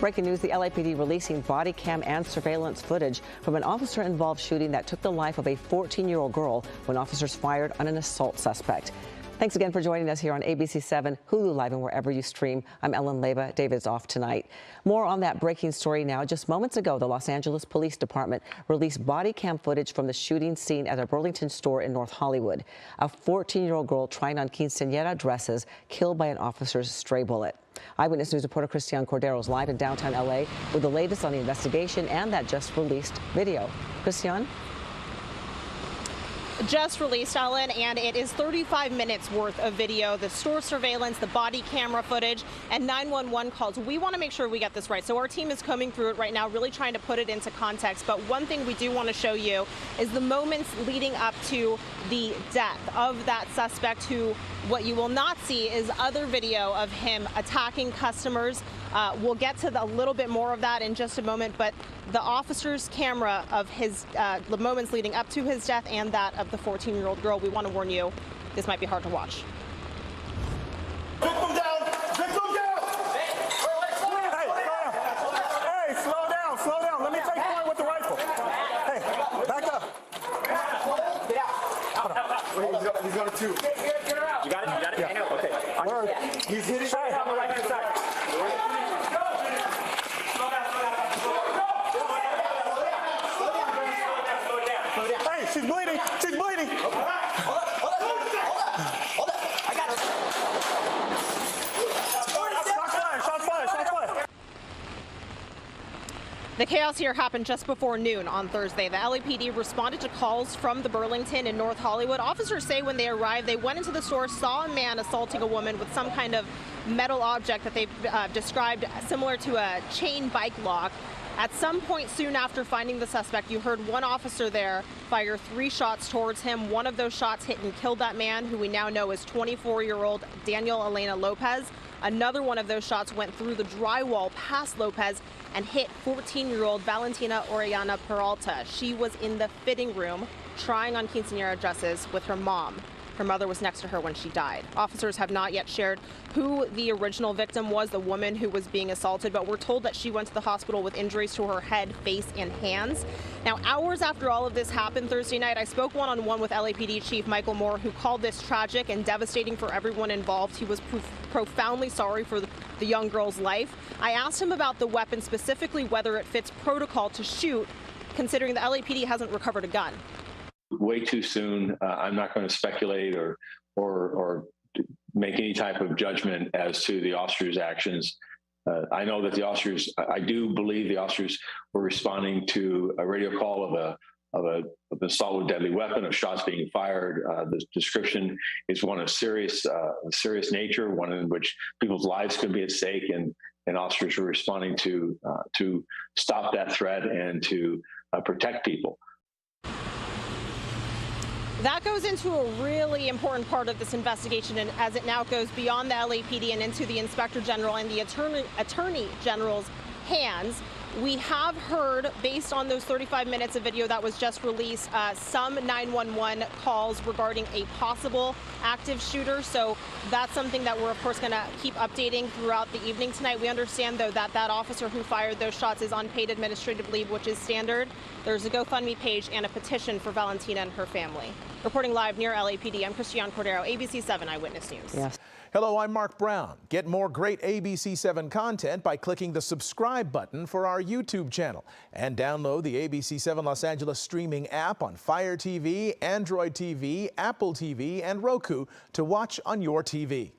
Breaking news, the LAPD releasing body cam and surveillance footage from an officer-involved shooting that took the life of a 14-year-old girl when officers fired on an assault suspect. Thanks again for joining us here on ABC 7, Hulu Live, and wherever you stream. I'm Ellen Leyba. David's off tonight. More on that breaking story now. Just moments ago, the Los Angeles Police Department released body cam footage from the shooting scene at a Burlington store in North Hollywood. A 14-year-old girl trying on quinceañera dresses killed by an officer's stray bullet. Eyewitness News reporter Christian Cordero is live in downtown L.A. with the latest on the investigation and that just released video. Christian? Just released, Ellen, and it is 35 minutes worth of video, the store surveillance, the body camera footage, and 911 calls. We want to make sure we get this right, so our team is combing through it right now, really trying to put it into context. But one thing we do want to show you is the moments leading up to the death of that suspect, who what you will not see is other video of him attacking customers. We'll get to a little bit more of that in just a moment, but the officer's camera of his the moments leading up to his death and that of the 14-year-old girl, we want to warn you, this might be hard to watch. Victim down! Victim down! Hey, slow down, slow down. Let me take point with the rifle. Hey, back up. He's got a two. Get her out. You got it? You got it? Yeah. Hang out. Okay. He's hitting On the right hand side. Hey, she's bleeding. She's bleeding. Hold up. I got her. Shots fired. The chaos here happened just before noon on Thursday. The LAPD responded to calls from the Burlington in North Hollywood. Officers say when they arrived, they went into the store, saw a man assaulting a woman with some kind of metal object that they've described similar to a chain bike lock. At some point soon after finding the suspect, you heard one officer there fire 3 shots towards him. One of those shots hit and killed that man, who we now know is 24-year-old Daniel Elena Lopez. Another one of those shots went through the drywall past Lopez and hit 14-year-old Valentina Oriana Peralta. She was in the fitting room trying on quinceañera dresses with her mom. Her mother was next to her when she died. Officers have not yet shared who the original victim was, the woman who was being assaulted, but we're told that she went to the hospital with injuries to her head, face, and hands. Now, hours after all of this happened Thursday night, I spoke one-on-one with LAPD Chief Michael Moore, who called this tragic and devastating for everyone involved. He was profoundly sorry for the young girl's life. I asked him about the weapon, specifically whether it fits protocol to shoot, considering the LAPD hasn't recovered a gun. Way too soon. I'm not going to speculate or make any type of judgment as to the officers' actions. I know that I do believe the officers were responding to a radio call of an assault with deadly weapon, of shots being fired. The description is one of serious nature, one in which people's lives could be at stake, and officers were responding to stop that threat and to protect people. That goes into a really important part of this investigation, and as it now goes beyond the LAPD and into the Inspector General and the Attorney General's hands. We have heard, based on those 35 minutes of video that was just released, some 911 calls regarding a possible active shooter. So that's something that we're, of course, going to keep updating throughout the evening tonight. We understand, though, that that officer who fired those shots is on paid administrative leave, which is standard. There's a GoFundMe page and a petition for Valentina and her family. Reporting live near LAPD, I'm Christian Cordero, ABC 7 Eyewitness News. Yes. Hello, I'm Mark Brown. Get more great ABC 7 content by clicking the subscribe button for our YouTube channel, and download the ABC 7 Los Angeles streaming app on Fire TV, Android TV, Apple TV, and Roku to watch on your TV.